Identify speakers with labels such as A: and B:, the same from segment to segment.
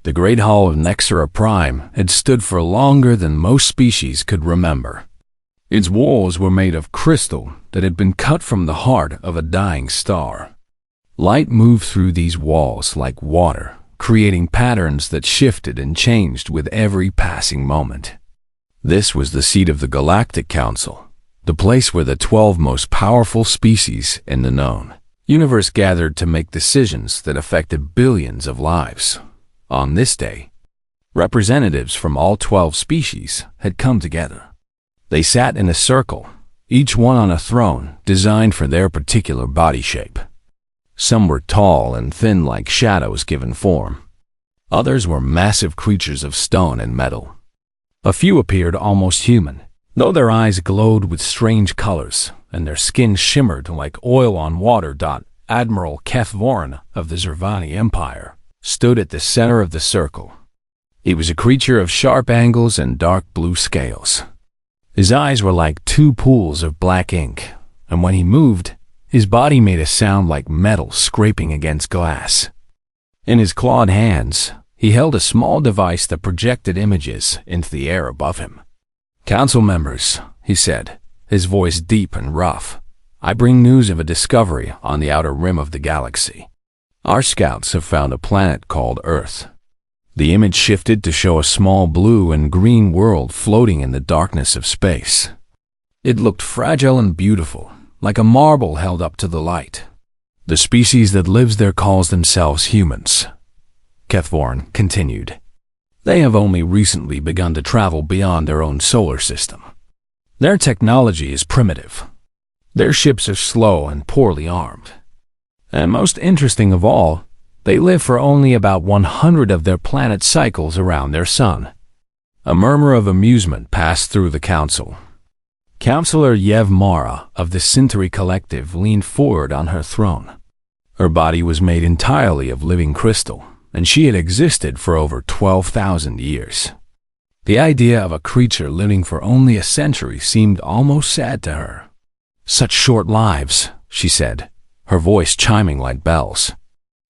A: The Great Hall of Nexera Prime had stood for longer than most species could remember. Its walls were made of crystal that had been cut from the heart of a dying star. Light moved through these walls like water, creating patterns that shifted and changed with every passing moment. This was the seat of the Galactic Council, the place where the 12 most powerful species in the known universe gathered to make decisions that affected billions of lives. On this day, representatives from all 12 species had come together. They sat in a circle, each one on a throne designed for their particular body shape. Some were tall and thin like shadows given form. Others were massive creatures of stone and metal. A few appeared almost human, though their eyes glowed with strange colors and their skin shimmered like oil on water. Admiral Kethvorn of the Zervani Empire stood at the center of the circle. He was a creature of sharp angles and dark blue scales. His eyes were like two pools of black ink, and when he moved, his body made a sound like metal scraping against glass. In his clawed hands, he held a small device that projected images into the air above him. "Council members," he said, his voice deep and rough, "I bring news of a discovery on the outer rim of the galaxy. Our scouts have found a planet called Earth." The image shifted to show a small blue and green world floating in the darkness of space. It looked fragile and beautiful, like a marble held up to the light. "The species that lives there calls themselves humans," Kethvorn continued. "They have only recently begun to travel beyond their own solar system. Their technology is primitive. Their ships are slow and poorly armed. And most interesting of all, they live for only about 100 of their planet's cycles around their sun." A murmur of amusement passed through the council. Counselor Yev Mara of the Centauri Collective leaned forward on her throne. Her body was made entirely of living crystal, and she had existed for over 12,000 years. The idea of a creature living for only a century seemed almost sad to her. "Such short lives," she said, her voice chiming like bells.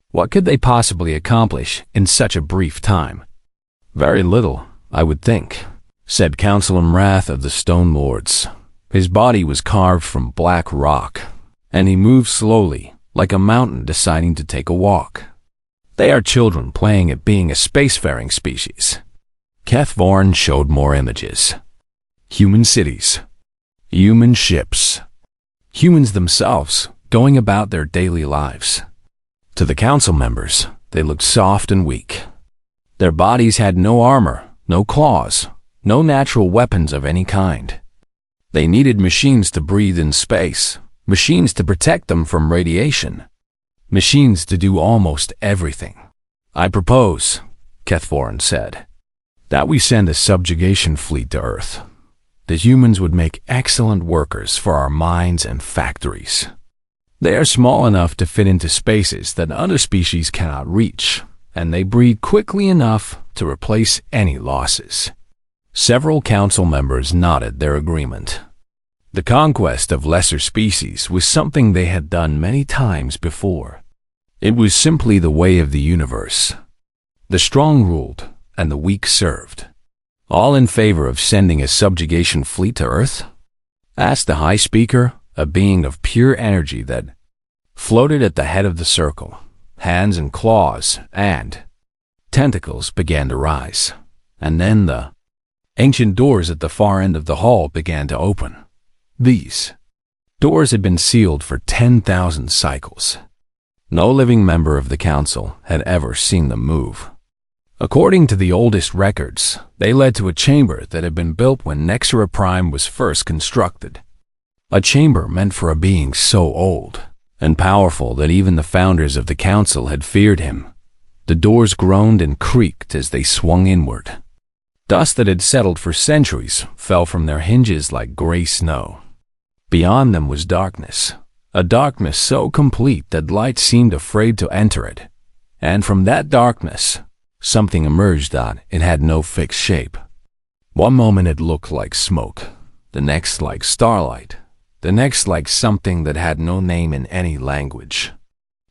A: "What could they possibly accomplish in such a brief time?" "Very little, I would think," said Councilor Mrath of the Stone Lords. His body was carved from black rock, and he moved slowly, like a mountain deciding to take a walk. "They are children playing at being a spacefaring species." Kethvorn showed more images. Human cities, human ships, humans themselves going about their daily lives. To the council members, they looked soft and weak. Their bodies had no armor, no claws, no natural weapons of any kind. They needed machines to breathe in space, machines to protect them from radiation, machines to do almost everything. "I propose," Kethvorn said, "that we send a subjugation fleet to Earth. The humans would make excellent workers for our mines and factories. They are small enough to fit into spaces that other species cannot reach, and they breed quickly enough to replace any losses." Several council members nodded their agreement. The conquest of lesser species was something they had done many times before. It was simply the way of the universe. The strong ruled, and the weak served. "All in favor of sending a subjugation fleet to Earth?" asked the High Speaker, a being of pure energy that floated at the head of the circle. Hands and claws and tentacles began to rise, and then the ancient doors at the far end of the hall began to open. These doors had been sealed for 10,000 cycles. No living member of the council had ever seen them move. According to the oldest records, they led to a chamber that had been built when Nexera Prime was first constructed. A chamber meant for a being so old and powerful that even the founders of the council had feared him. The doors groaned and creaked as they swung inward. Dust that had settled for centuries fell from their hinges like gray snow. Beyond them was darkness, a darkness so complete that light seemed afraid to enter it. And from that darkness, something emerged that it had no fixed shape. One moment it looked like smoke, the next like starlight, the next like something that had no name in any language.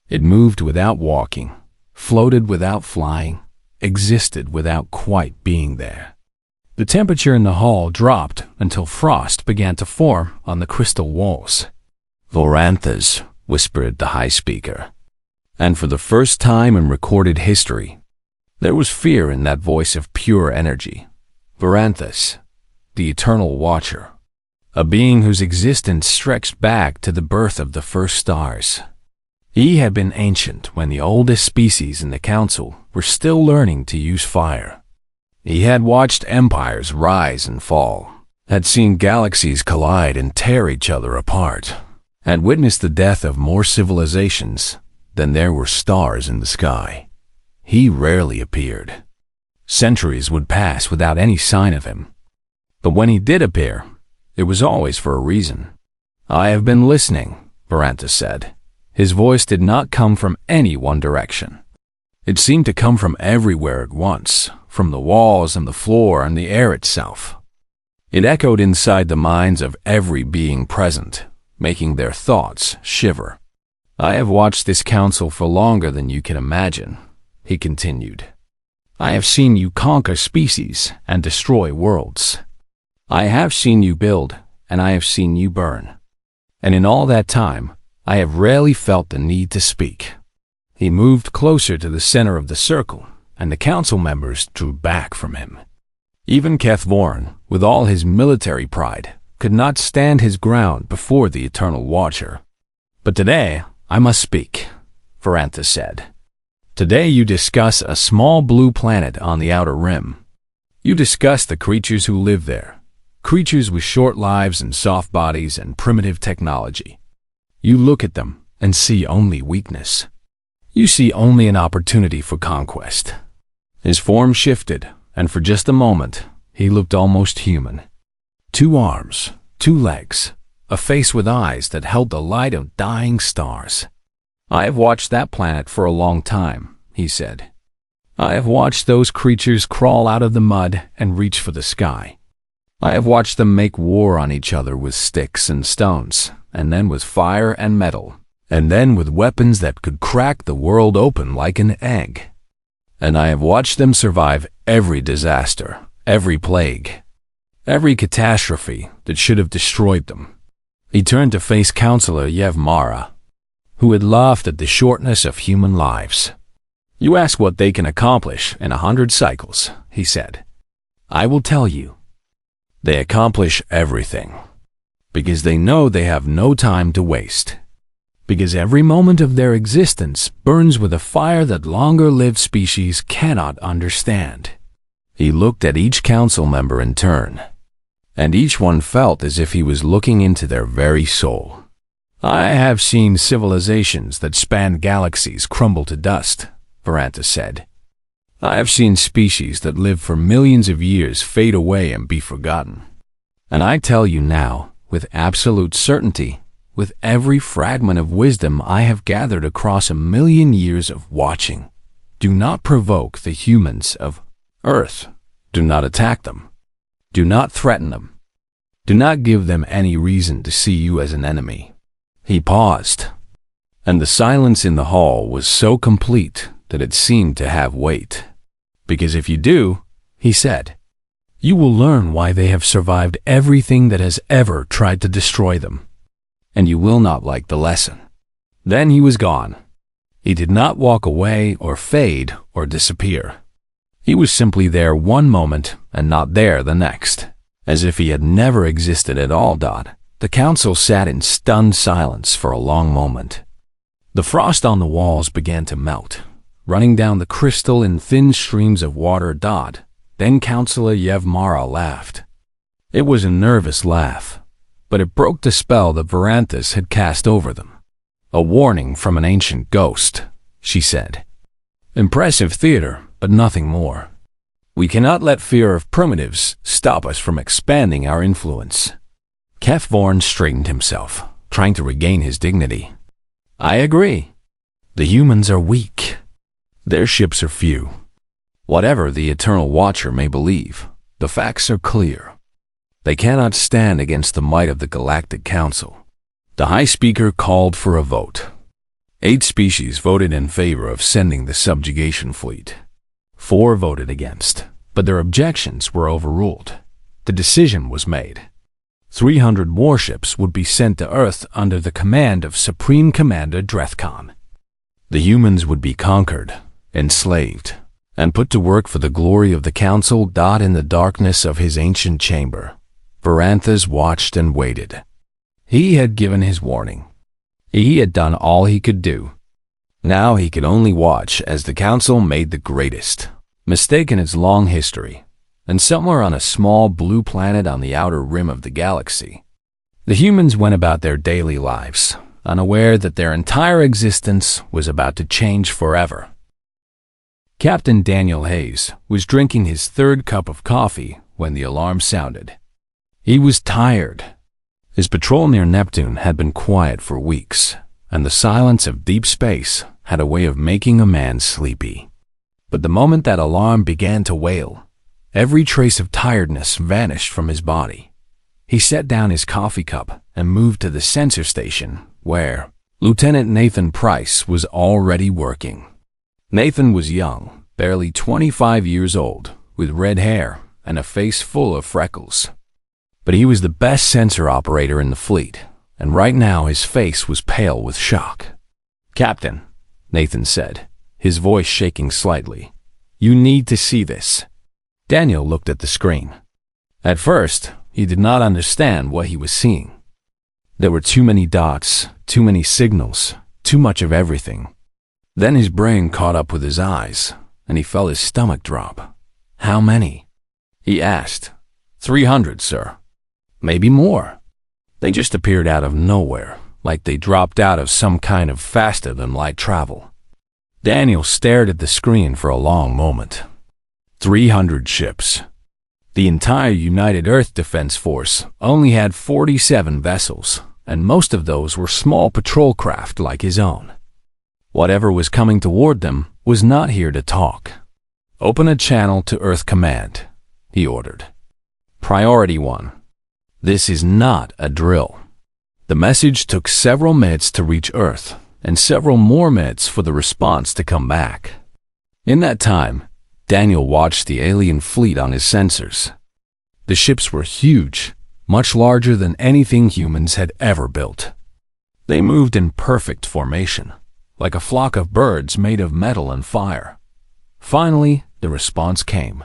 A: It moved without walking, floated without flying, existed without quite being there. The temperature in the hall dropped until frost began to form on the crystal walls. "Voranthas," whispered the high speaker. And for the first time in recorded history, there was fear in that voice of pure energy. Voranthas, the Eternal Watcher, a being whose existence stretched back to the birth of the first stars. He had been ancient when the oldest species in the council were still learning to use fire. He had watched empires rise and fall, had seen galaxies collide and tear each other apart, had witnessed the death of more civilizations than there were stars in the sky. He rarely appeared. Centuries would pass without any sign of him. But when he did appear, it was always for a reason. "I have been listening," Voranthas said. His voice did not come from any one direction. It seemed to come from everywhere at once, from the walls and the floor and the air itself. It echoed inside the minds of every being present, making their thoughts shiver. "I have watched this council for longer than you can imagine," he continued. "I have seen you conquer species and destroy worlds. I have seen you build, and I have seen you burn. And in all that time, I have rarely felt the need to speak." He moved closer to the center of the circle, and the council members drew back from him. Even Kethvorin, with all his military pride, could not stand his ground before the Eternal Watcher. "But today, I must speak," Voranthas said. "Today you discuss a small blue planet on the outer rim. You discuss the creatures who live there, creatures with short lives and soft bodies and primitive technology. You look at them and see only weakness. You see only an opportunity for conquest." His form shifted, and for just a moment, he looked almost human. 2 arms, 2 legs, a face with eyes that held the light of dying stars. "I have watched that planet for a long time," he said. "I have watched those creatures crawl out of the mud and reach for the sky. I have watched them make war on each other with sticks and stones, and then with fire and metal, and then with weapons that could crack the world open like an egg. And I have watched them survive every disaster, every plague, every catastrophe that should have destroyed them." He turned to face Counselor Yevmara, who had laughed at the shortness of human lives. "You ask what they can accomplish in 100 cycles," he said. "I will tell you. They accomplish everything, because they know they have no time to waste. Because every moment of their existence burns with a fire that longer-lived species cannot understand." He looked at each council member in turn, and each one felt as if he was looking into their very soul. "I have seen civilizations that spanned galaxies crumble to dust," Voranthas said. "I have seen species that lived for millions of years fade away and be forgotten. And I tell you now, with absolute certainty, with every fragment of wisdom I have gathered across 1,000,000 years of watching, do not provoke the humans of Earth. Do not attack them. Do not threaten them. Do not give them any reason to see you as an enemy." He paused, and the silence in the hall was so complete that it seemed to have weight. "Because if you do," he said, "you will learn why they have survived everything that has ever tried to destroy them. And you will not like the lesson." Then he was gone. He did not walk away or fade or disappear. He was simply there one moment and not there the next, as if he had never existed at all. The council sat in stunned silence for a long moment. The frost on the walls began to melt, running down the crystal in thin streams of water. Then Counselor Yevmara laughed. It was a nervous laugh, but it broke the spell that Voranthas had cast over them. "A warning from an ancient ghost," she said. "Impressive theater, but nothing more. We cannot let fear of primitives stop us from expanding our influence." Kethvorin straightened himself, trying to regain his dignity. "I agree. The humans are weak. Their ships are few. Whatever the Eternal Watcher may believe, the facts are clear. They cannot stand against the might of the Galactic Council." The High Speaker called for a vote. 8 species voted in favor of sending the subjugation fleet. 4 voted against, but their objections were overruled. The decision was made. 300 warships would be sent to Earth under the command of Supreme Commander Drethkon. The humans would be conquered, enslaved, and put to work for the glory of the Council. In the darkness of his ancient chamber, Varanthas watched and waited. He had given his warning. He had done all he could do. Now he could only watch as the Council made the greatest mistake in its long history, and somewhere on a small blue planet on the outer rim of the galaxy, the humans went about their daily lives, unaware that their entire existence was about to change forever. Captain Daniel Hayes was drinking his 3rd cup of coffee when the alarm sounded. He was tired. His patrol near Neptune had been quiet for weeks, and the silence of deep space had a way of making a man sleepy. But the moment that alarm began to wail, every trace of tiredness vanished from his body. He set down his coffee cup and moved to the sensor station, where Lieutenant Nathan Price was already working. Nathan was young, barely 25 years old, with red hair and a face full of freckles. But he was the best sensor operator in the fleet, and right now his face was pale with shock. "Captain," Nathan said, his voice shaking slightly, "you need to see this." Daniel looked at the screen. At first, he did not understand what he was seeing. There were too many dots, too many signals, too much of everything. Then his brain caught up with his eyes, and he felt his stomach drop. "How many?" he asked. 300, sir. Maybe more. They just appeared out of nowhere, like they dropped out of some kind of faster-than-light travel. Daniel stared at the screen for a long moment. 300 ships. The entire United Earth Defense Force only had 47 vessels, and most of those were small patrol craft like his own. Whatever was coming toward them was not here to talk. "Open a channel to Earth Command," he ordered. "Priority 1. This is not a drill." The message took several minutes to reach Earth, and several more minutes for the response to come back. In that time, Daniel watched the alien fleet on his sensors. The ships were huge, much larger than anything humans had ever built. They moved in perfect formation, like a flock of birds made of metal and fire. Finally, the response came.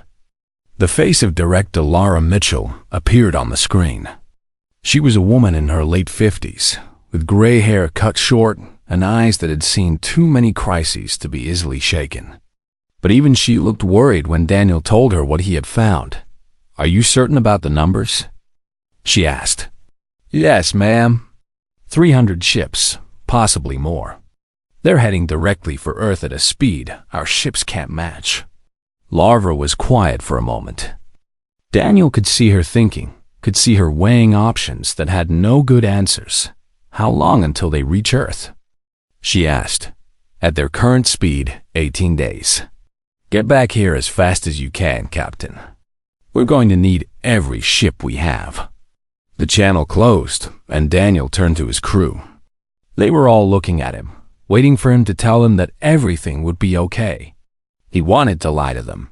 A: The face of Director Laura Mitchell appeared on the screen. She was a woman in her late 50s, with gray hair cut short and eyes that had seen too many crises to be easily shaken. But even she looked worried when Daniel told her what he had found. "Are you certain about the numbers?" she asked. "Yes, ma'am. 300 ships, possibly more. They're heading directly for Earth at a speed our ships can't match." Larva was quiet for a moment. Daniel could see her thinking, could see her weighing options that had no good answers. "How long until they reach Earth?" she asked. "At their current speed, 18 days. Get back here as fast as you can, Captain. We're going to need every ship we have." The channel closed, and Daniel turned to his crew. They were all looking at him, waiting for him to tell them that everything would be okay. He wanted to lie to them.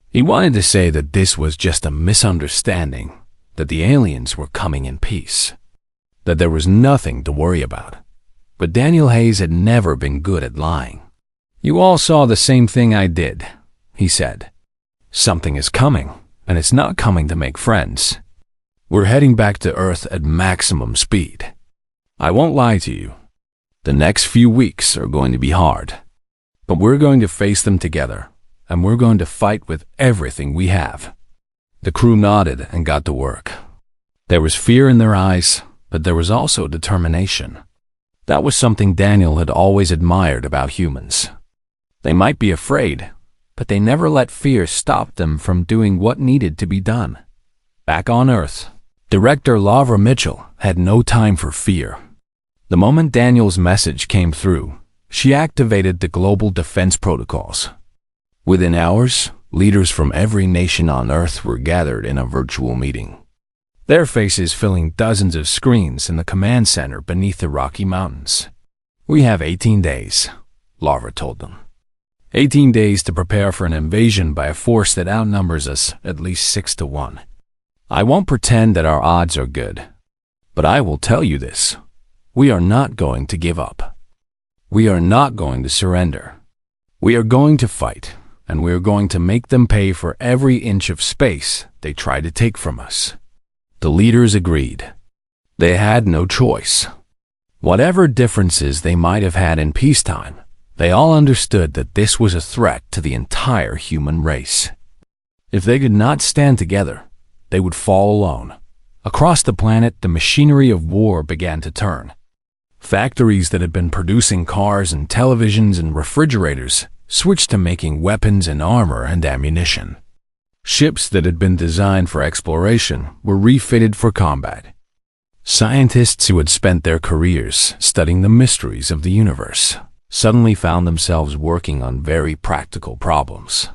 A: He wanted to say that this was just a misunderstanding, that the aliens were coming in peace, that there was nothing to worry about. But Daniel Hayes had never been good at lying. "You all saw the same thing I did," he said. "Something is coming, and it's not coming to make friends. We're heading back to Earth at maximum speed. I won't lie to you. The next few weeks are going to be hard. But we're going to face them together, and we're going to fight with everything we have." The crew nodded and got to work. There was fear in their eyes, but there was also determination. That was something Daniel had always admired about humans. They might be afraid, but they never let fear stop them from doing what needed to be done. Back on Earth, Director Laura Mitchell had no time for fear. The moment Daniel's message came through, she activated the global defense protocols. Within hours, leaders from every nation on Earth were gathered in a virtual meeting, their faces filling dozens of screens in the command center beneath the Rocky Mountains. "We have 18 days, Laura told them. 18 days to prepare for an invasion by a force that outnumbers us at least 6 to 1. I won't pretend that our odds are good, but I will tell you this. We are not going to give up. We are not going to surrender. We are going to fight, and we are going to make them pay for every inch of space they try to take from us. The leaders agreed. They had no choice. Whatever differences they might have had in peacetime, they all understood that this was a threat to the entire human race. If they could not stand together, they would fall alone. Across the planet, the machinery of war began to turn. Factories that had been producing cars and televisions and refrigerators switched to making weapons and armor and ammunition. Ships that had been designed for exploration were refitted for combat. Scientists who had spent their careers studying the mysteries of the universe suddenly found themselves working on very practical problems,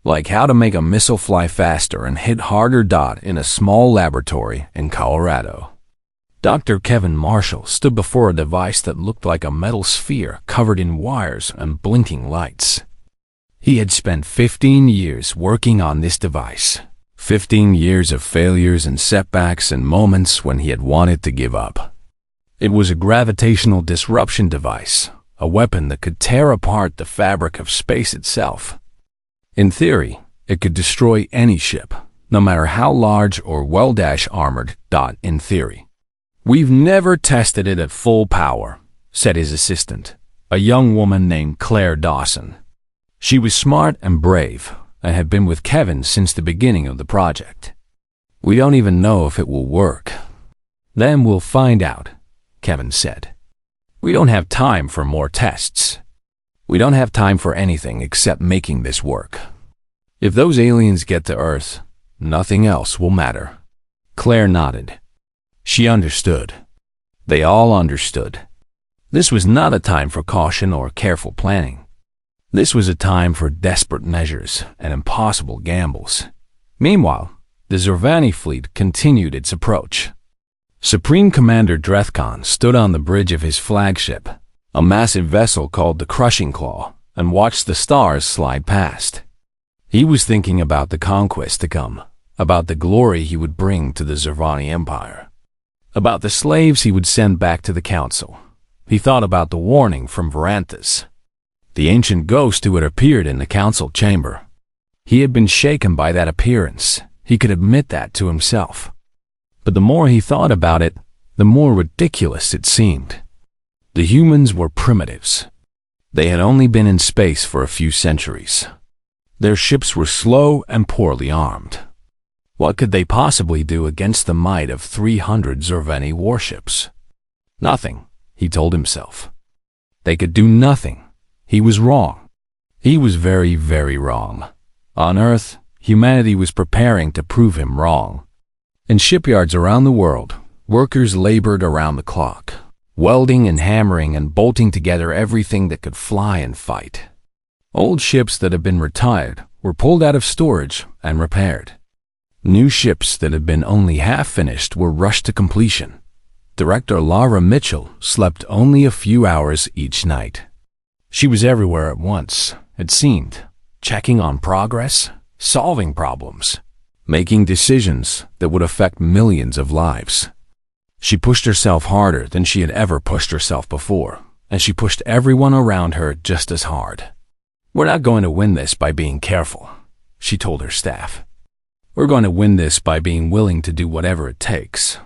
A: like how to make a missile fly faster and hit harder in a small laboratory in Colorado. Dr. Kevin Marshall stood before a device that looked like a metal sphere covered in wires and blinking lights. He had spent 15 years working on this device, 15 years of failures and setbacks and moments when he had wanted to give up. It was a gravitational disruption device, a weapon that could tear apart the fabric of space itself. In theory, it could destroy any ship, no matter how large or well-armored. In theory. "We've never tested it at full power," said his assistant, a young woman named Claire Dawson. She was smart and brave and had been with Kevin since the beginning of the project. "We don't even know if it will work." "Then we'll find out," Kevin said. "We don't have time for more tests. We don't have time for anything except making this work. If those aliens get to Earth, nothing else will matter." Claire nodded. She understood. They all understood. This was not a time for caution or careful planning. This was a time for desperate measures and impossible gambles. Meanwhile, the Zervani fleet continued its approach. Supreme Commander Drethkon stood on the bridge of his flagship, a massive vessel called the Crushing Claw, and watched the stars slide past. He was thinking about the conquest to come, about the glory he would bring to the Zervani Empire, about the slaves he would send back to the Council. He thought about the warning from Varanthus, the ancient ghost who had appeared in the Council chamber. He had been shaken by that appearance. He could admit that to himself. But the more he thought about it, the more ridiculous it seemed. The humans were primitives. They had only been in space for a few centuries. Their ships were slow and poorly armed. What could they possibly do against the might of 300 Zervani warships? Nothing, he told himself. They could do nothing. He was wrong. He was very, very wrong. On Earth, humanity was preparing to prove him wrong. In shipyards around the world, workers labored around the clock, welding and hammering and bolting together everything that could fly and fight. Old ships that had been retired were pulled out of storage and repaired. New ships that had been only half-finished were rushed to completion. Director Laura Mitchell slept only a few hours each night. She was everywhere at once, it seemed, checking on progress, solving problems, making decisions that would affect millions of lives. She pushed herself harder than she had ever pushed herself before, and she pushed everyone around her just as hard. "We're not going to win this by being careful," she told her staff. "We're going to win this by being willing to do whatever it takes.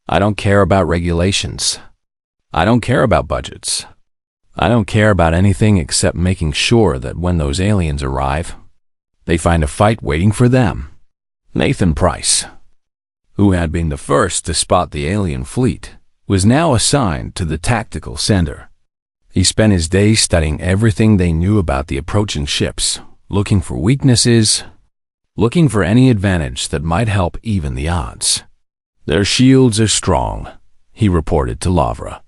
A: I don't care about regulations. I don't care about budgets. I don't care about anything except making sure that when those aliens arrive, they find a fight waiting for them." Nathan Price, who had been the first to spot the alien fleet, was now assigned to the tactical center. He spent his days studying everything they knew about the approaching ships, looking for weaknesses, looking for any advantage that might help even the odds. "Their shields are strong," he reported to Lavra.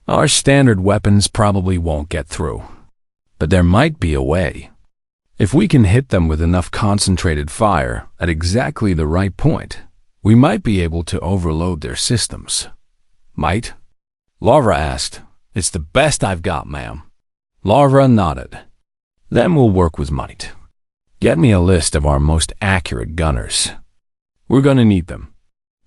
A: "Our standard weapons probably won't get through, but there might be a way. If we can hit them with enough concentrated fire at exactly the right point, we might be able to overload their systems." "Might?" Lavra asked. "It's the best I've got, ma'am." Lavra nodded. Then we'll work with might. Get me a list of our most accurate gunners. We're gonna need them.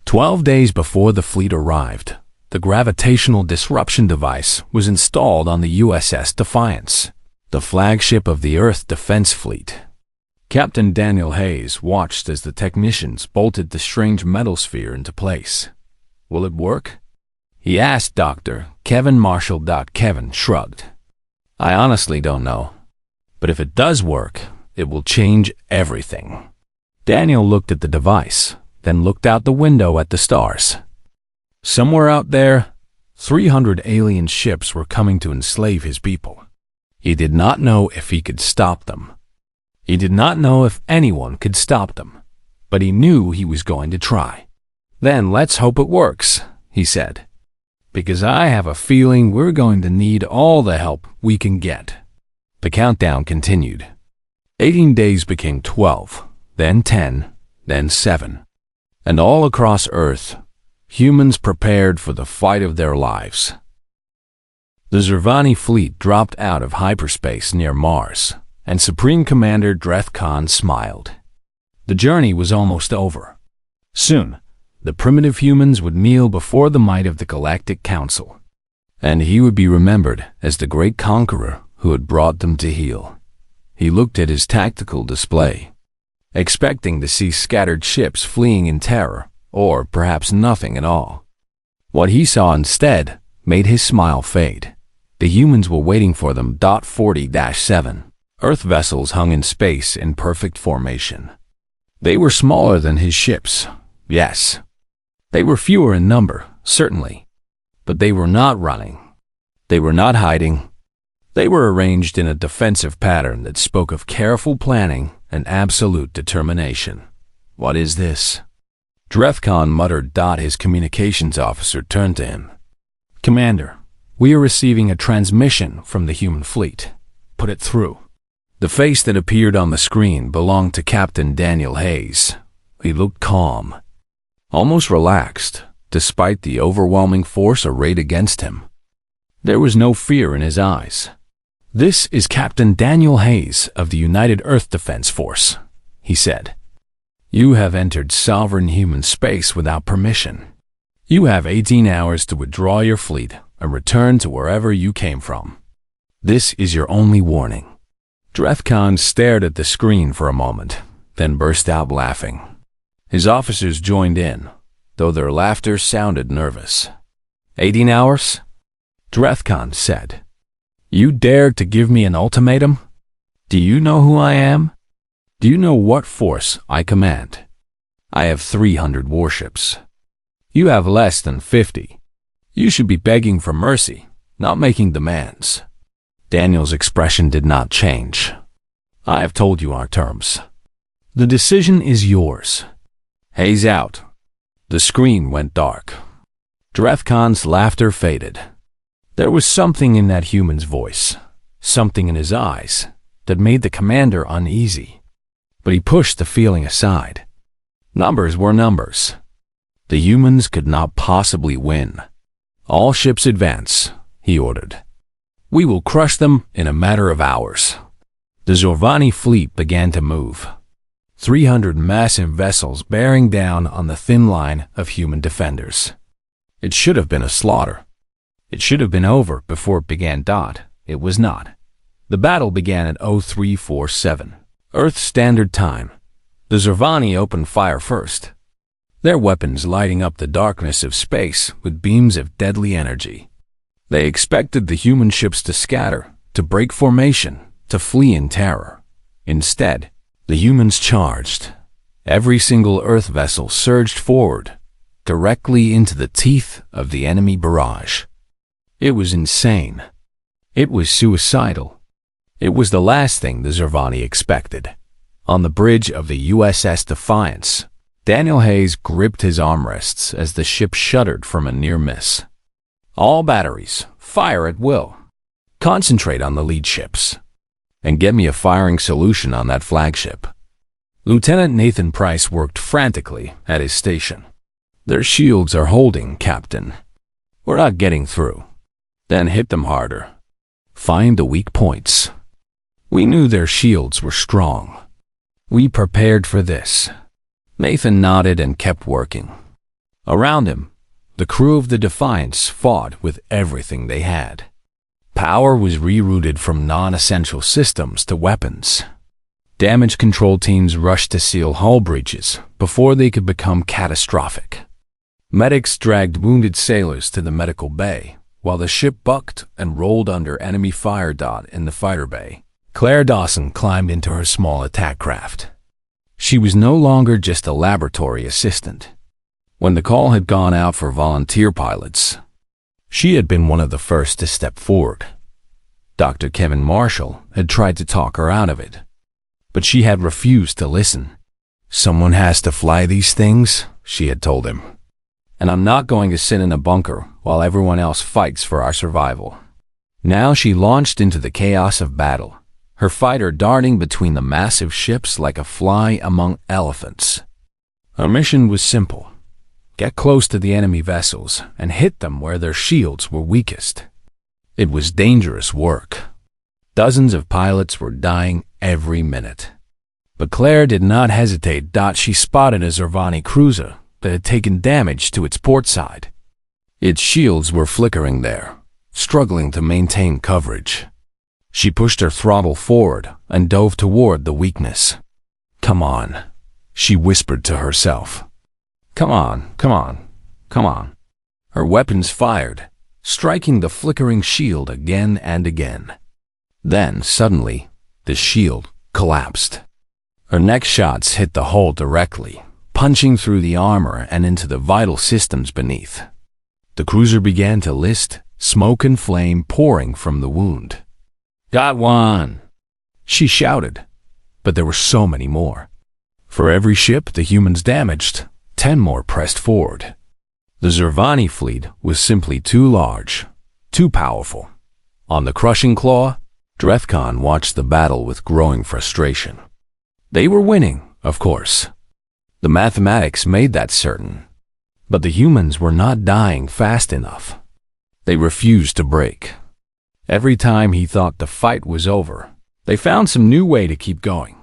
A: 12 days before the fleet arrived, the gravitational disruption device was installed on the USS Defiance, the flagship of the Earth Defense Fleet. Captain Daniel Hayes watched as the technicians bolted the strange metal sphere into place. Will it work? He asked Dr. Kevin Marshall. Kevin shrugged. I honestly don't know. But if it does work, it will change everything. Daniel looked at the device, then looked out the window at the stars. Somewhere out there, 300 alien ships were coming to enslave his people. He did not know if he could stop them. He did not know if anyone could stop them, but he knew he was going to try. Then let's hope it works, he said, because I have a feeling we're going to need all the help we can get. The countdown continued. 18 days became 12, then 10, then 7. And all across Earth, humans prepared for the fight of their lives. The Zervani fleet dropped out of hyperspace near Mars, and Supreme Commander Dreth Khan smiled. The journey was almost over. Soon, the primitive humans would kneel before the might of the Galactic Council, and he would be remembered as the great conqueror who had brought them to heel. He looked at his tactical display, expecting to see scattered ships fleeing in terror, or perhaps nothing at all. What he saw instead made his smile fade. The humans were waiting for them. 40-7. Earth vessels hung in space in perfect formation. They were smaller than his ships, yes. They were fewer in number, certainly. But they were not running. They were not hiding. They were arranged in a defensive pattern that spoke of careful planning and absolute determination. What is this? Dreth Khan muttered. His communications officer turned to him. Commander, we are receiving a transmission from the human fleet. Put it through. The face that appeared on the screen belonged to Captain Daniel Hayes. He looked calm, almost relaxed, despite the overwhelming force arrayed against him. There was no fear in his eyes. This is Captain Daniel Hayes of the United Earth Defense Force, he said. You have entered sovereign human space without permission. You have 18 hours to withdraw your fleet and return to wherever you came from. This is your only warning. Dreth Khan stared at the screen for a moment, then burst out laughing. His officers joined in, though their laughter sounded nervous. 18 hours? Dreth Khan said. You dared to give me an ultimatum? Do you know who I am? Do you know what force I command? I have 300 warships. You have less than 50. You should be begging for mercy, not making demands. Daniel's expression did not change. I have told you our terms. The decision is yours. Hayes out. The screen went dark. Dreth Khan's laughter faded. There was something in that human's voice, something in his eyes, that made the commander uneasy. But he pushed the feeling aside. Numbers were numbers. The humans could not possibly win. All ships advance, he ordered. We will crush them in a matter of hours. The Zervani fleet began to move. 300 massive vessels bearing down on the thin line of human defenders. It should have been a slaughter. It should have been over before it began. It was not. The battle began at 0347, Earth Standard Time. The Zervani opened fire first, their weapons lighting up the darkness of space with beams of deadly energy. They expected the human ships to scatter, to break formation, to flee in terror. Instead, the humans charged. Every single Earth vessel surged forward, directly into the teeth of the enemy barrage. It was insane. It was suicidal. It was the last thing the Zervani expected. On the bridge of the USS Defiance, Daniel Hayes gripped his armrests as the ship shuddered from a near miss. All batteries, fire at will. Concentrate on the lead ships. And get me a firing solution on that flagship. Lieutenant Nathan Price worked frantically at his station. Their shields are holding, Captain. We're not getting through. Then hit them harder. Find the weak points. We knew their shields were strong. We prepared for this. Nathan nodded and kept working. Around him, the crew of the Defiance fought with everything they had. Power was rerouted from non-essential systems to weapons. Damage control teams rushed to seal hull breaches before they could become catastrophic. Medics dragged wounded sailors to the medical bay, while the ship bucked and rolled under enemy fire in the fighter bay. Claire Dawson climbed into her small attack craft. She was no longer just a laboratory assistant. When the call had gone out for volunteer pilots, she had been one of the first to step forward. Dr. Kevin Marshall had tried to talk her out of it, but she had refused to listen. "Someone has to fly these things," she had told him. "And I'm not going to sit in a bunker while everyone else fights for our survival." Now she launched into the chaos of battle, her fighter darting between the massive ships like a fly among elephants. Her mission was simple: get close to the enemy vessels and hit them where their shields were weakest. It was dangerous work. Dozens of pilots were dying every minute. But Claire did not hesitate. She spotted a Zervani cruiser that had taken damage to its port side. Its shields were flickering there, struggling to maintain coverage. She pushed her throttle forward and dove toward the weakness. "Come on," she whispered to herself. "Come on, come on, come on." Her weapons fired, striking the flickering shield again and again. Then, suddenly, the shield collapsed. Her next shots hit the hull directly, punching through the armor and into the vital systems beneath. The cruiser began to list, smoke and flame pouring from the wound. "Got one!" she shouted, but there were so many more. For every ship the humans damaged, 10 more pressed forward. The Zervani fleet was simply too large, too powerful. On the crushing claw, Drethkon watched the battle with growing frustration. They were winning, of course. The mathematics made that certain. But the humans were not dying fast enough. They refused to break. Every time he thought the fight was over, they found some new way to keep going.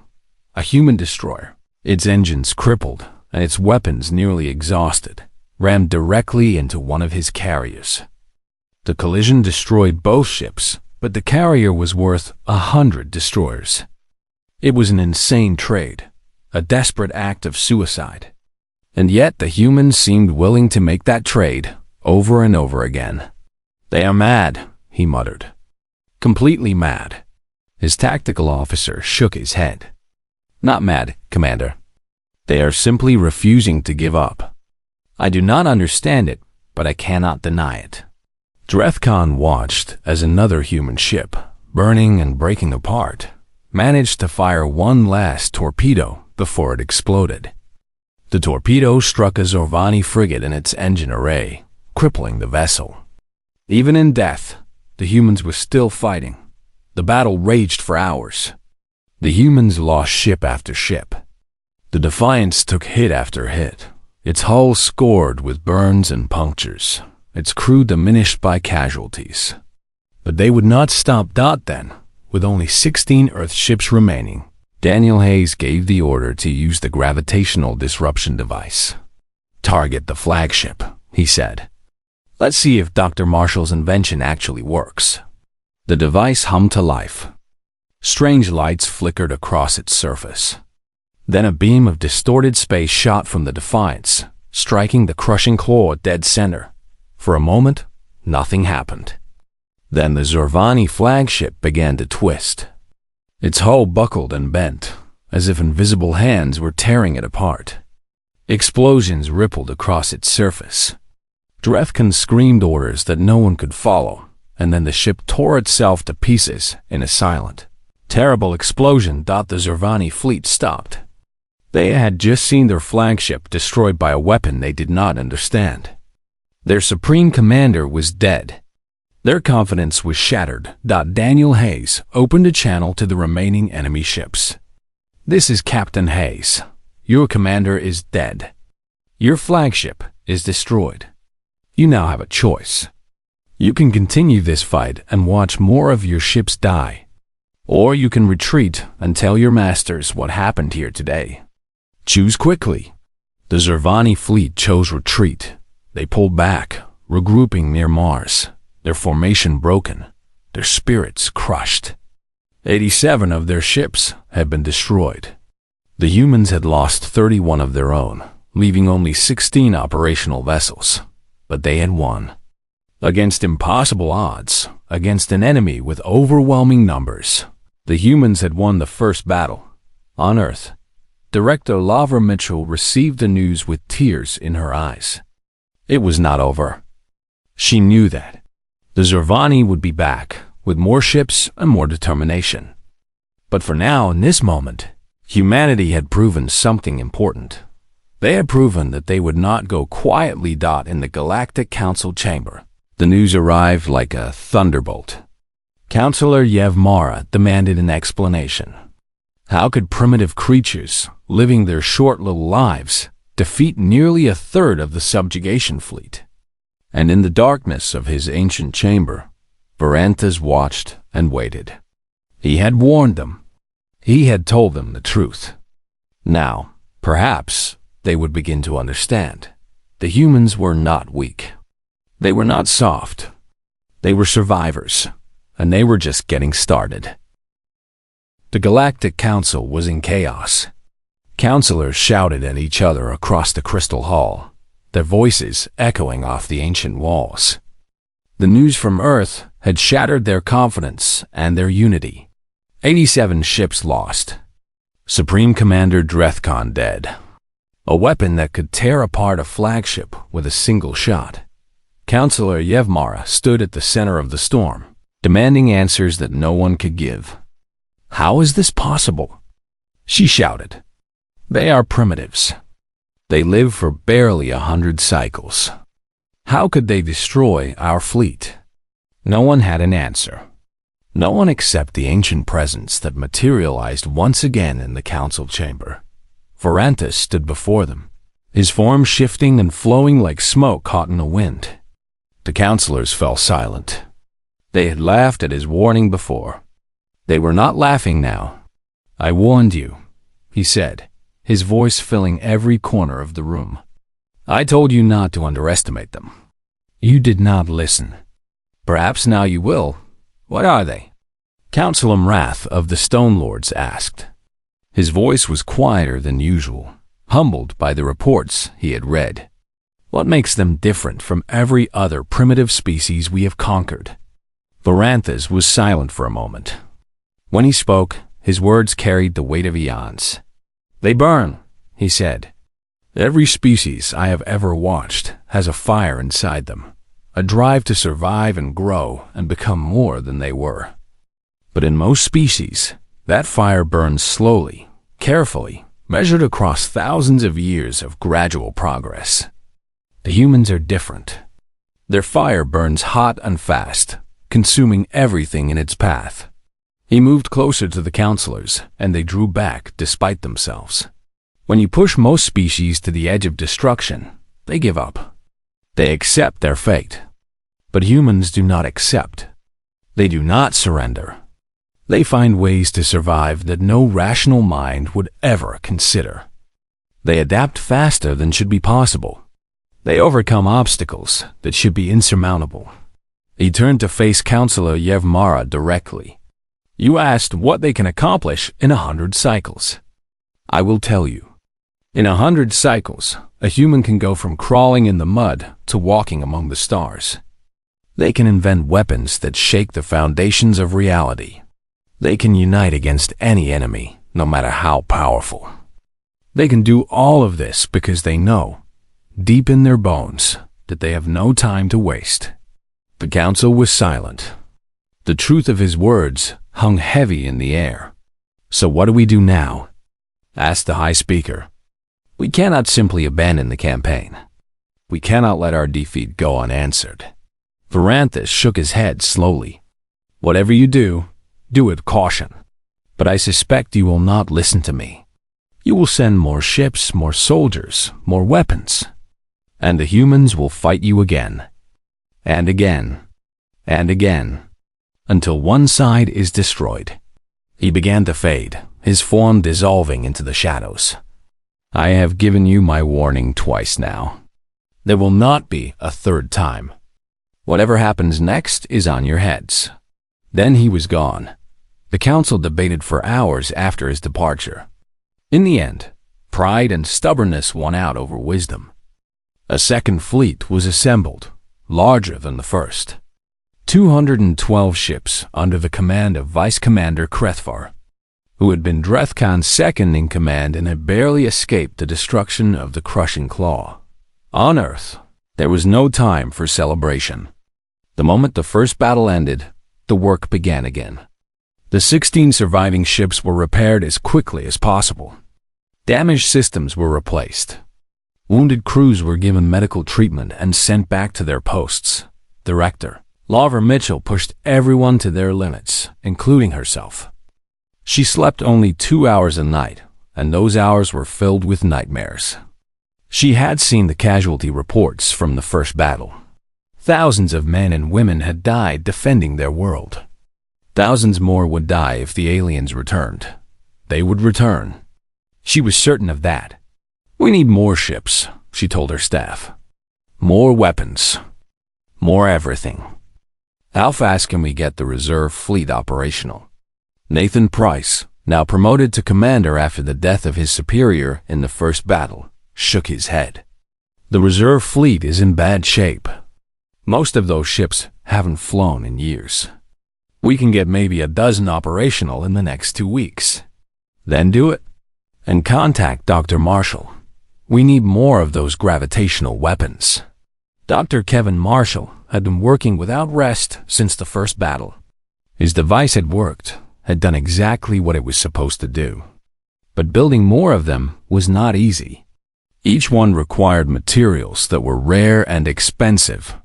A: A human destroyer, its engines crippled and its weapons nearly exhausted, rammed directly into one of his carriers. The collision destroyed both ships, but the carrier was worth 100 destroyers. It was an insane trade, a desperate act of suicide. And yet the humans seemed willing to make that trade over and over again. "They are mad," he muttered. "Completely mad." His tactical officer shook his head. "Not mad, Commander. They are simply refusing to give up. I do not understand it, but I cannot deny it." Drethkon watched as another human ship, burning and breaking apart, managed to fire one last torpedo before it exploded. The torpedo struck a Zervani frigate in its engine array, crippling the vessel. Even in death, the humans were still fighting. The battle raged for hours. The humans lost ship after ship. The Defiance took hit after hit, its hull scored with burns and punctures, its crew diminished by casualties. But they would not stop. Then, with only 16 Earth ships remaining, Daniel Hayes gave the order to use the gravitational disruption device. "Target the flagship," he said. "Let's see if Dr. Marshall's invention actually works." The device hummed to life. Strange lights flickered across its surface. Then a beam of distorted space shot from the Defiance, striking the crushing claw dead center. For a moment, nothing happened. Then the Zervani flagship began to twist. Its hull buckled and bent, as if invisible hands were tearing it apart. Explosions rippled across its surface. Drethkon screamed orders that no one could follow, and then the ship tore itself to pieces in a silent, terrible explosion. The Zervani fleet stopped. They had just seen their flagship destroyed by a weapon they did not understand. Their supreme commander was dead. Their confidence was shattered. Daniel Hayes opened a channel to the remaining enemy ships. "This is Captain Hayes. Your commander is dead. Your flagship is destroyed. You now have a choice. You can continue this fight and watch more of your ships die, Or you can retreat and tell your masters what happened here today. Choose quickly." The Zervani fleet chose retreat. They pulled back, regrouping near Mars, their formation broken, their spirits crushed. 87 of their ships had been destroyed. The humans had lost 31 of their own, leaving only 16 operational vessels. But they had won. Against impossible odds, against an enemy with overwhelming numbers, the humans had won the first battle. On Earth, Director Lavra Mitchell received the news with tears in her eyes. It was not over. She knew that. The Zervani would be back, with more ships and more determination. But for now, in this moment, humanity had proven something important. They had proven that they would not go quietly in the Galactic Council chamber. The news arrived like a thunderbolt. Counselor Yevmara demanded an explanation. How could primitive creatures, living their short little lives, defeat nearly a third of the subjugation fleet? And in the darkness of his ancient chamber, Varantas watched and waited. He had warned them. He had told them the truth. Now, perhaps, they would begin to understand. The humans were not weak. They were not soft. They were survivors, and they were just getting started. The Galactic Council was in chaos. Counselors shouted at each other across the Crystal Hall, their voices echoing off the ancient walls. The news from Earth had shattered their confidence and their unity. 87 ships lost. Supreme Commander Drethkon dead. A weapon that could tear apart a flagship with a single shot. Counselor Yevmara stood at the center of the storm, demanding answers that no one could give. How is this possible? She shouted. They are primitives. They live for barely 100 cycles. How could they destroy our fleet? No one had an answer. No one except the ancient presence that materialized once again in the council chamber. Varantas stood before them, his form shifting and flowing like smoke caught in a wind. The counselors fell silent. They had laughed at his warning before. They were not laughing now. "I warned you," he said, his voice filling every corner of the room. "I told you not to underestimate them. You did not listen. Perhaps now you will. What are they?" Counselor Mrath of the Stone Lords asked. His voice was quieter than usual, humbled by the reports he had read. What makes them different from every other primitive species we have conquered? Varantas was silent for a moment. When he spoke, his words carried the weight of eons. "They burn," he said. "Every species I have ever watched has a fire inside them, a drive to survive and grow and become more than they were. But in most species, that fire burns slowly, carefully, measured across thousands of years of gradual progress. The humans are different. Their fire burns hot and fast, consuming everything in its path." He moved closer to the counselors, and they drew back despite themselves. When you push most species to the edge of destruction, they give up. They accept their fate. But humans do not accept. They do not surrender. They find ways to survive that no rational mind would ever consider. They adapt faster than should be possible. They overcome obstacles that should be insurmountable. He turned to face Counselor Yevmara directly. "You asked what they can accomplish in 100 cycles. I will tell you. In 100 cycles, a human can go from crawling in the mud to walking among the stars. They can invent weapons that shake the foundations of reality. They can unite against any enemy, no matter how powerful. They can do all of this because they know, deep in their bones, that they have no time to waste." The council was silent. The truth of his words hung heavy in the air. "So what do we do now?" asked the High Speaker. "We cannot simply abandon the campaign. We cannot let our defeat go unanswered." Varantas shook his head slowly. "Whatever you do, do it with caution. But I suspect you will not listen to me. You will send more ships, more soldiers, more weapons. And the humans will fight you again. And again. And again. Until one side is destroyed. He began to fade, his form dissolving into the shadows. I have given you my warning twice now. There will not be a third time. Whatever happens next is on your heads. Then he was gone. The council debated for hours after his departure. In the end, pride and stubbornness won out over wisdom. A second fleet was assembled, larger than the first. 212 ships under the command of Vice Commander Krethvar, who had been Drethkon's second in command and had barely escaped the destruction of the Crushing Claw. On Earth, there was no time for celebration. The moment the first battle ended, the work began again. The 16 surviving ships were repaired as quickly as possible. Damaged systems were replaced. Wounded crews were given medical treatment and sent back to their posts. Director Laura Mitchell pushed everyone to their limits, including herself. She slept only 2 hours a night, and those hours were filled with nightmares. She had seen the casualty reports from the first battle. Thousands of men and women had died defending their world. Thousands more would die if the aliens returned. They would return. She was certain of that. We need more ships, she told her staff. More weapons. More everything. How fast can we get the reserve fleet operational? Nathan Price, now promoted to commander after the death of his superior in the first battle, shook his head. The reserve fleet is in bad shape. Most of those ships haven't flown in years. We can get maybe a dozen operational in the next 2 weeks. Then do it. And contact Dr. Marshall. We need more of those gravitational weapons. Dr. Kevin Marshall had been working without rest since the first battle. His device had worked, had done exactly what it was supposed to do. But building more of them was not easy. Each one required materials that were rare and expensive,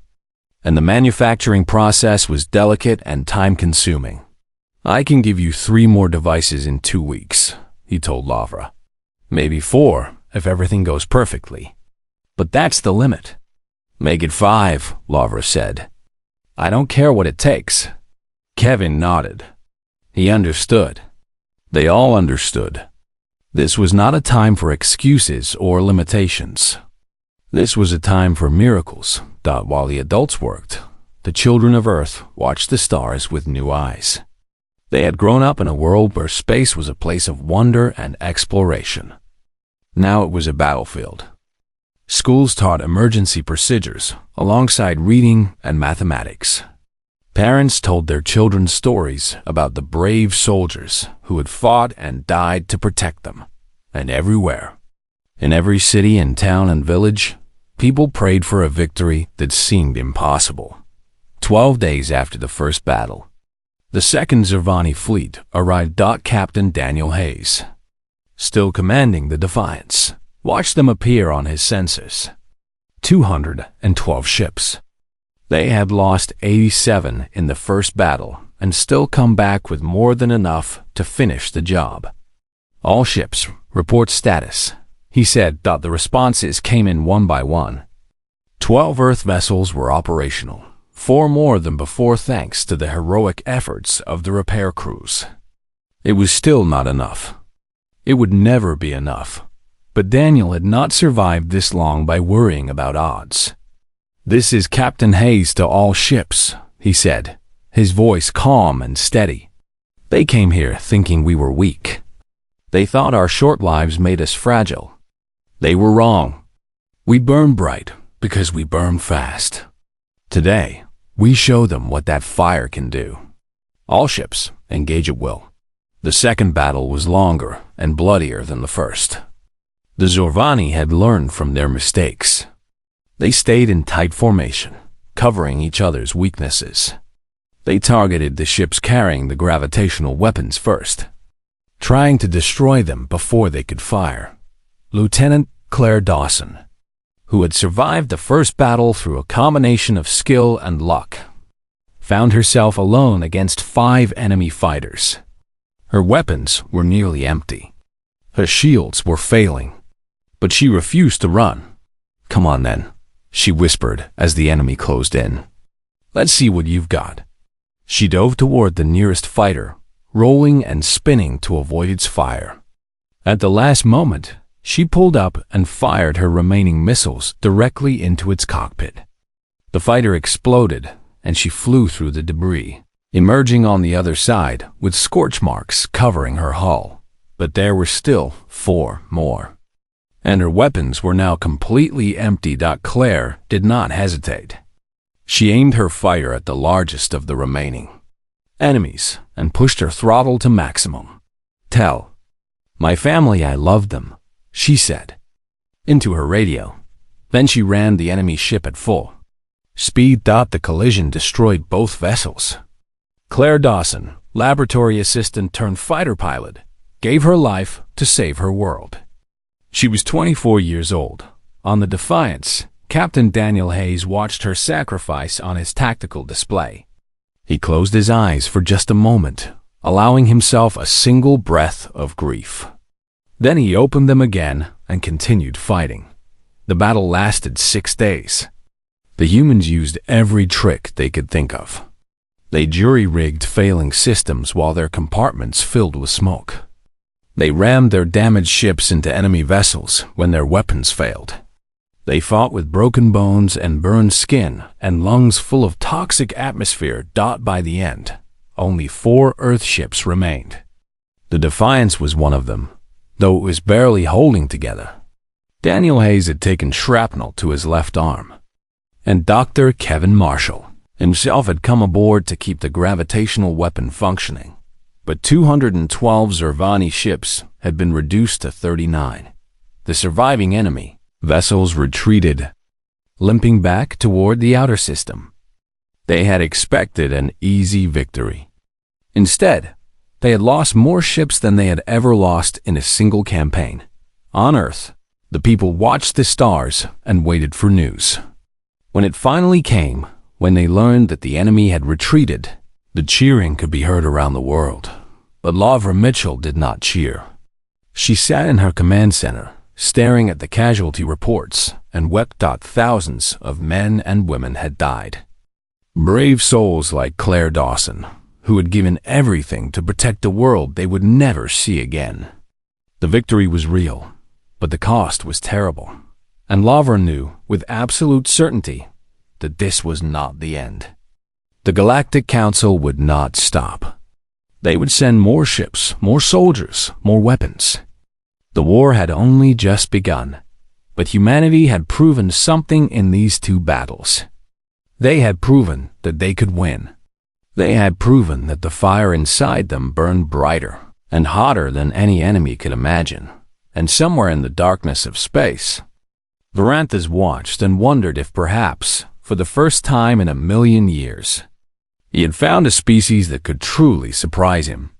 A: and the manufacturing process was delicate and time-consuming. I can give you 3 more devices in 2 weeks, he told Lavra. Maybe 4 if everything goes perfectly. But that's the limit. Make it 5, Lavra said. I don't care what it takes. Kevin nodded. He understood. They all understood. This was not a time for excuses or limitations. This was a time for miracles. While the adults worked, the children of Earth watched the stars with new eyes. They had grown up in a world where space was a place of wonder and exploration. Now it was a battlefield. Schools taught emergency procedures alongside reading and mathematics. Parents told their children stories about the brave soldiers who had fought and died to protect them. And everywhere, in every city and town and village, people prayed for a victory that seemed impossible. 12 days after the first battle, the second Zervani fleet arrived. Captain Daniel Hayes, still commanding the Defiance, watched them appear on his sensors. 212 ships. They had lost 87 in the first battle and still come back with more than enough to finish the job. All ships report status, he said. The responses came in one by one. 12 Earth vessels were operational, 4 more than before thanks to the heroic efforts of the repair crews. It was still not enough. It would never be enough. But Daniel had not survived this long by worrying about odds. This is Captain Hayes to all ships, he said, his voice calm and steady. They came here thinking we were weak. They thought our short lives made us fragile. They were wrong. We burn bright because we burn fast. Today, we show them what that fire can do. All ships engage at will. The second battle was longer and bloodier than the first. The Zorvani had learned from their mistakes. They stayed in tight formation, covering each other's weaknesses. They targeted the ships carrying the gravitational weapons first, trying to destroy them before they could fire. Lieutenant Claire Dawson, who had survived the first battle through a combination of skill and luck, found herself alone against 5 enemy fighters. Her weapons were nearly empty. Her shields were failing, but she refused to run. Come on then, she whispered as the enemy closed in. Let's see what you've got. She dove toward the nearest fighter, rolling and spinning to avoid its fire. At the last moment, she pulled up and fired her remaining missiles directly into its cockpit. The fighter exploded, and she flew through the debris, emerging on the other side with scorch marks covering her hull. But there were still 4 more. And her weapons were now completely empty. Claire did not hesitate. She aimed her fighter at the largest of the remaining enemies and pushed her throttle to maximum. "Tell my family I loved them," she said into her radio. Then she ran the enemy ship at full speed. The collision destroyed both vessels. Claire Dawson, laboratory assistant turned fighter pilot, gave her life to save her world. She was 24 years old. On the Defiance, Captain Daniel Hayes watched her sacrifice on his tactical display. He closed his eyes for just a moment, allowing himself a single breath of grief. Then he opened them again and continued fighting. The battle lasted 6 days. The humans used every trick they could think of. They jury-rigged failing systems while their compartments filled with smoke. They rammed their damaged ships into enemy vessels when their weapons failed. They fought with broken bones and burned skin and lungs full of toxic atmosphere. By the end, only 4 Earth ships remained. The Defiance was one of them, though it was barely holding together. Daniel Hayes had taken shrapnel to his left arm, and Dr. Kevin Marshall himself had come aboard to keep the gravitational weapon functioning. But 212 Zervani ships had been reduced to 39. The surviving enemy vessels retreated, limping back toward the outer system. They had expected an easy victory. Instead, they had lost more ships than they had ever lost in a single campaign. On Earth, the people watched the stars and waited for news. When it finally came, when they learned that the enemy had retreated, the cheering could be heard around the world. But Lavra Mitchell did not cheer. She sat in her command center, staring at the casualty reports, and wept. Thousands of men and women had died. Brave souls like Claire Dawson, who had given everything to protect a world they would never see again. The victory was real, but the cost was terrible. And Lavra knew with absolute certainty that this was not the end. The Galactic Council would not stop. They would send more ships, more soldiers, more weapons. The war had only just begun, but humanity had proven something in these 2 battles. They had proven that they could win. They had proven that the fire inside them burned brighter and hotter than any enemy could imagine. And somewhere in the darkness of space, Varanthas watched and wondered if perhaps, for the first time in 1,000,000 years, he had found a species that could truly surprise him.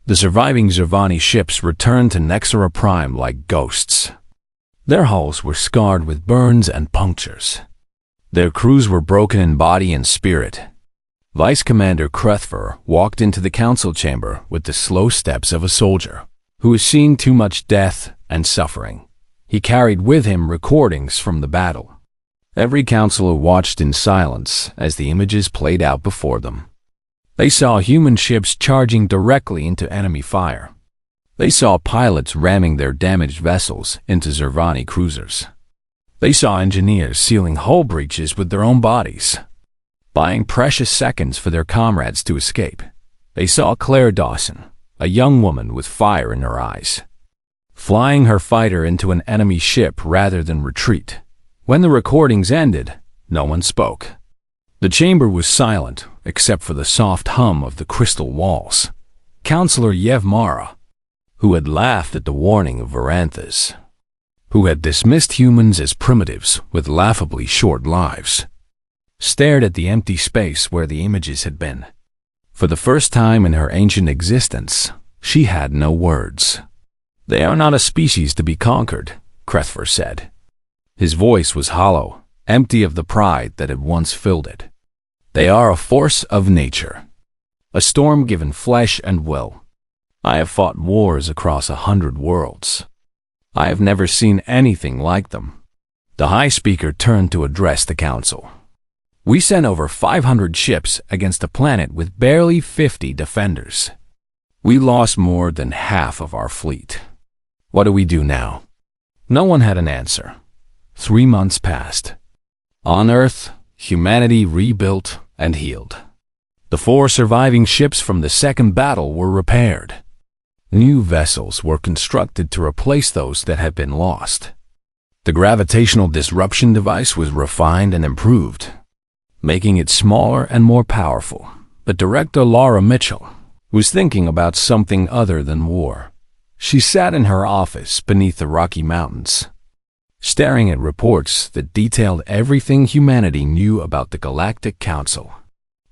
A: The surviving Zervani ships returned to Nexera Prime like ghosts. Their hulls were scarred with burns and punctures. Their crews were broken in body and spirit. Vice Commander Krethfer walked into the council chamber with the slow steps of a soldier who has seen too much death and suffering. He carried with him recordings from the battle. Every counselor watched in silence as the images played out before them. They saw human ships charging directly into enemy fire. They saw pilots ramming their damaged vessels into Zervani cruisers. They saw engineers sealing hull breaches with their own bodies, buying precious seconds for their comrades to escape. They saw Claire Dawson, a young woman with fire in her eyes, flying her fighter into an enemy ship rather than retreat. When the recordings ended, no one spoke. The chamber was silent, except for the soft hum of the crystal walls. Counselor Yevmara, who had laughed at the warning of Varanthas, who had dismissed humans as primitives with laughably short lives, stared at the empty space where the images had been. For the first time in her ancient existence, she had no words. "They are not a species to be conquered," Krethfer said. His voice was hollow, empty of the pride that had once filled it. "They are a force of nature, a storm given flesh and will. I have fought wars across 100 worlds. I have never seen anything like them." The High Speaker turned to address the council. We sent over 500 ships against a planet with barely 50 defenders. We lost more than half of our fleet. What do we do now?" No one had an answer. 3 months passed. On Earth, humanity rebuilt and healed. The 4 surviving ships from the second battle were repaired. New vessels were constructed to replace those that had been lost. The gravitational disruption device was refined and improved, making it smaller and more powerful. But Director Laura Mitchell was thinking about something other than war. She sat in her office beneath the Rocky Mountains, staring at reports that detailed everything humanity knew about the Galactic Council.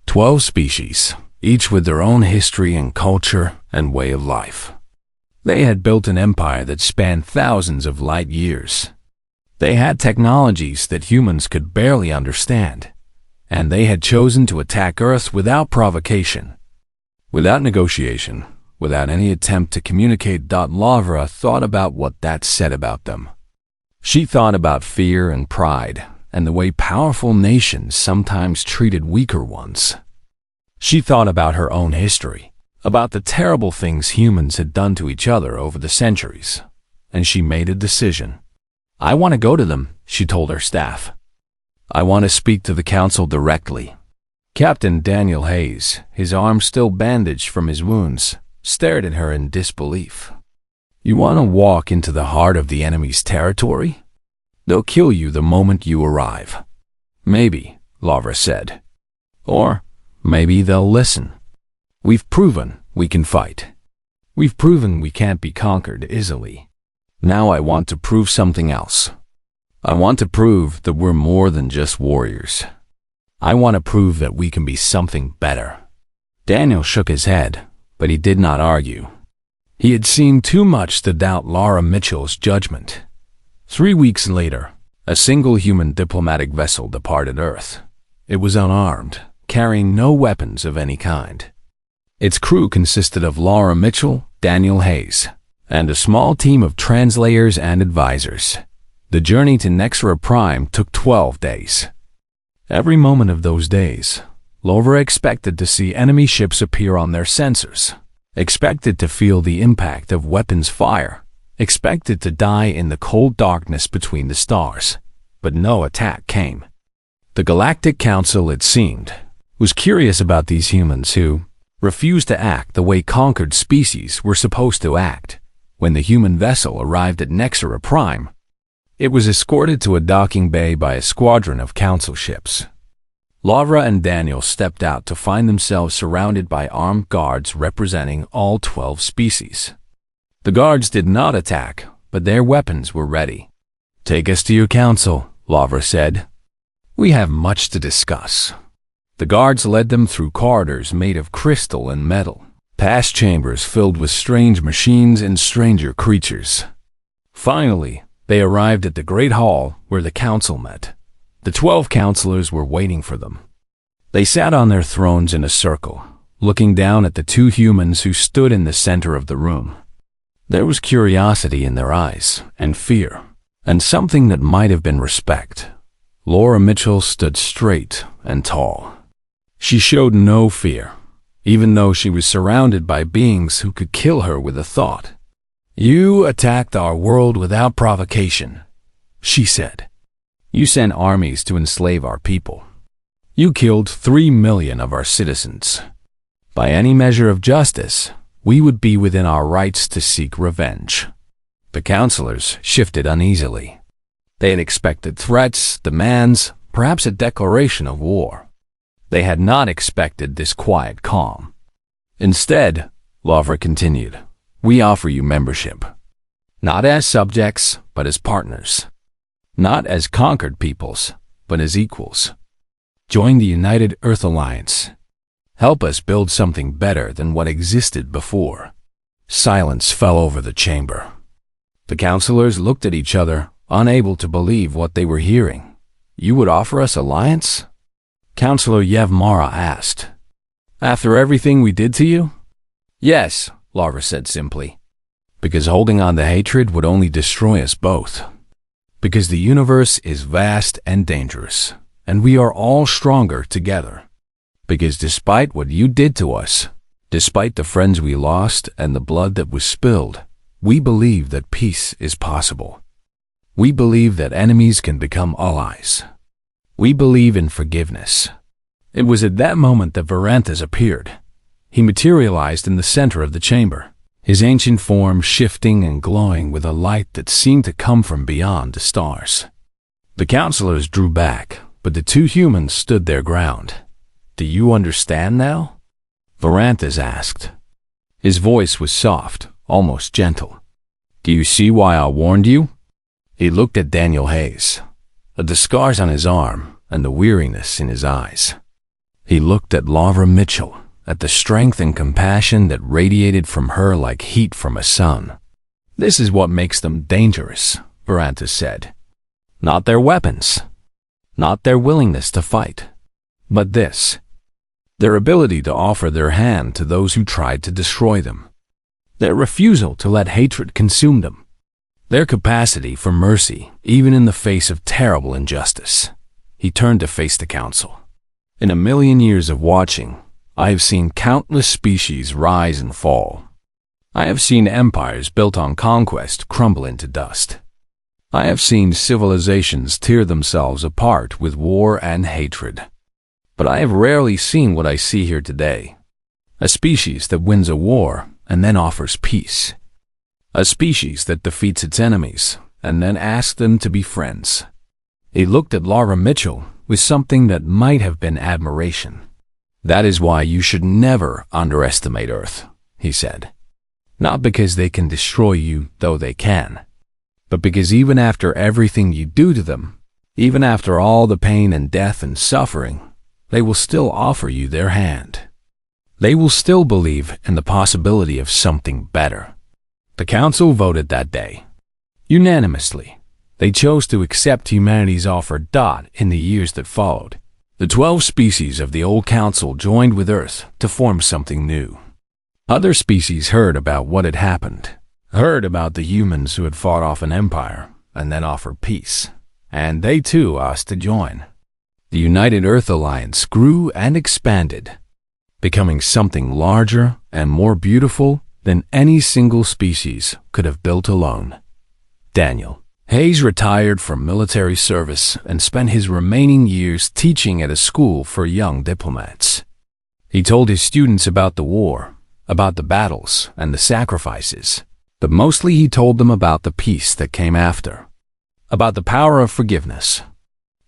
A: 12 species, each with their own history and culture and way of life. They had built an empire that spanned thousands of light years. They had technologies that humans could barely understand, and they had chosen to attack Earth without provocation, without negotiation, without any attempt to communicate. Lavra thought about what that said about them. She thought about fear and pride, and the way powerful nations sometimes treated weaker ones. She thought about her own history, about the terrible things humans had done to each other over the centuries, and she made a decision. "I want to go to them," she told her staff. "I want to speak to the council directly." Captain Daniel Hayes, his arm still bandaged from his wounds, stared at her in disbelief. "You want to walk into the heart of the enemy's territory? They'll kill you the moment you arrive." "Maybe," Lavra said. "Or maybe they'll listen. We've proven we can fight. We've proven we can't be conquered easily. Now I want to prove something else. I want to prove that we're more than just warriors. I want to prove that we can be something better." Daniel shook his head, but he did not argue. He had seen too much to doubt Laura Mitchell's judgment. 3 weeks later, a single human diplomatic vessel departed Earth. It was unarmed, carrying no weapons of any kind. Its crew consisted of Laura Mitchell, Daniel Hayes, and a small team of translators and advisors. The journey to Nexera Prime took 12 days. Every moment of those days, Lavra expected to see enemy ships appear on their sensors, expected to feel the impact of weapons fire, expected to die in the cold darkness between the stars. But no attack came. The Galactic Council, it seemed, was curious about these humans who refused to act the way conquered species were supposed to act. When the human vessel arrived at Nexera Prime, it was escorted to a docking bay by a squadron of council ships. Lavra and Daniel stepped out to find themselves surrounded by armed guards representing all 12 species. The guards did not attack, but their weapons were ready. "Take us to your council," Lavra said. "We have much to discuss." The guards led them through corridors made of crystal and metal, past chambers filled with strange machines and stranger creatures. Finally, they arrived at the Great Hall where the council met. The 12 counselors were waiting for them. They sat on their thrones in a circle, looking down at the 2 humans who stood in the center of the room. There was curiosity in their eyes, and fear, and something that might have been respect. Laura Mitchell stood straight and tall. She showed no fear, even though she was surrounded by beings who could kill her with a thought. "You attacked our world without provocation," she said. "You sent armies to enslave our people. You killed 3 million of our citizens. By any measure of justice, we would be within our rights to seek revenge." The counselors shifted uneasily. They had expected threats, demands, perhaps a declaration of war. They had not expected this quiet calm. "Instead," Lavra continued, "we offer you membership. Not as subjects, but as partners. Not as conquered peoples, but as equals. Join the United Earth Alliance. Help us build something better than what existed before." Silence fell over the chamber. The counselors looked at each other, unable to believe what they were hearing. "You would offer us alliance?" Counselor Yevmara asked. "After everything we did to you?" "Yes," Lavra said simply. "Because holding on to hatred would only destroy us both. Because the universe is vast and dangerous, and we are all stronger together. Because despite what you did to us, despite the friends we lost and the blood that was spilled, we believe that peace is possible. We believe that enemies can become allies. We believe in forgiveness." It was at that moment that Varanthus appeared. He materialized in the center of the chamber, his ancient form shifting and glowing with a light that seemed to come from beyond the stars. The counselors drew back, but the two humans stood their ground. "Do you understand now?" Varanthus asked. His voice was soft, almost gentle. "Do you see why I warned you?" He looked at Daniel Hayes, at the scars on his arm and the weariness in his eyes. He looked at Laura Mitchell, at the strength and compassion that radiated from her like heat from a sun. "This is what makes them dangerous," Varanthus said. "Not their weapons, not their willingness to fight, but this, their ability to offer their hand to those who tried to destroy them, their refusal to let hatred consume them, their capacity for mercy even in the face of terrible injustice." He turned to face the council. "In a million years of watching, I have seen countless species rise and fall. I have seen empires built on conquest crumble into dust. I have seen civilizations tear themselves apart with war and hatred. But I have rarely seen what I see here today. A species that wins a war and then offers peace. A species that defeats its enemies and then asks them to be friends." He looked at Laura Mitchell with something that might have been admiration. "That is why you should never underestimate Earth," he said. "Not because they can destroy you, though they can, but because even after everything you do to them, even after all the pain and death and suffering, they will still offer you their hand. They will still believe in the possibility of something better." The council voted that day. Unanimously, they chose to accept humanity's offer. In the years that followed, the 12 species of the old council joined with Earth to form something new. Other species heard about what had happened, heard about the humans who had fought off an empire and then offered peace, and they too asked to join. The United Earth Alliance grew and expanded, becoming something larger and more beautiful than any single species could have built alone. Daniel Hayes retired from military service and spent his remaining years teaching at a school for young diplomats. He told his students about the war, about the battles and the sacrifices, but mostly he told them about the peace that came after, about the power of forgiveness,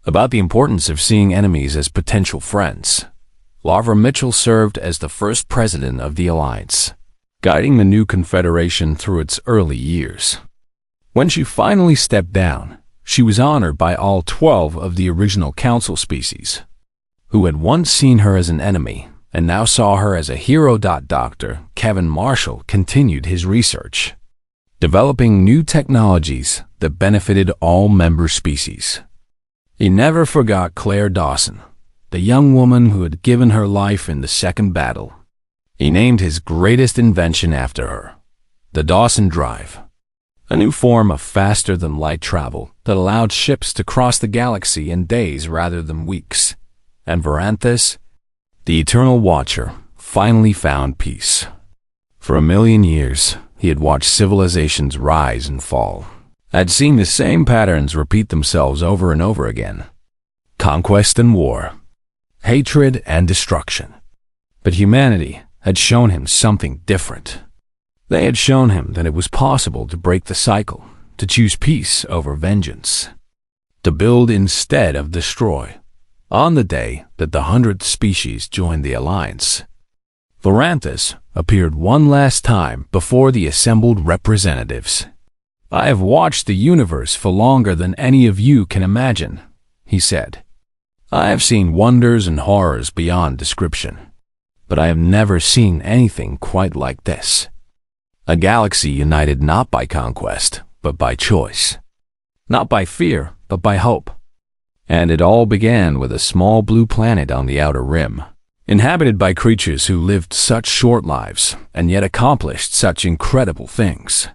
A: about the importance of seeing enemies as potential friends. Laura Mitchell served as the first president of the Alliance, guiding the new confederation through its early years. When she finally stepped down, she was honored by all 12 of the original council species, who had once seen her as an enemy and now saw her as a hero. Dr. Kevin Marshall continued his research, developing new technologies that benefited all member species. He never forgot Claire Dawson, the young woman who had given her life in the Second Battle. He named his greatest invention after her, the Dawson Drive, a new form of faster-than-light travel that allowed ships to cross the galaxy in days rather than weeks. And Varanthus, the Eternal Watcher, finally found peace. For a million years, he had watched civilizations rise and fall, had seen the same patterns repeat themselves over and over again. Conquest and war, hatred and destruction. But humanity had shown him something different. They had shown him that it was possible to break the cycle, to choose peace over vengeance, to build instead of destroy. On the day that the 100th species joined the Alliance, Varanthus appeared one last time before the assembled representatives. "I have watched the universe for longer than any of you can imagine," he said. "I have seen wonders and horrors beyond description, but I have never seen anything quite like this. A galaxy united not by conquest, but by choice. Not by fear, but by hope. And it all began with a small blue planet on the outer rim, inhabited by creatures who lived such short lives and yet accomplished such incredible things.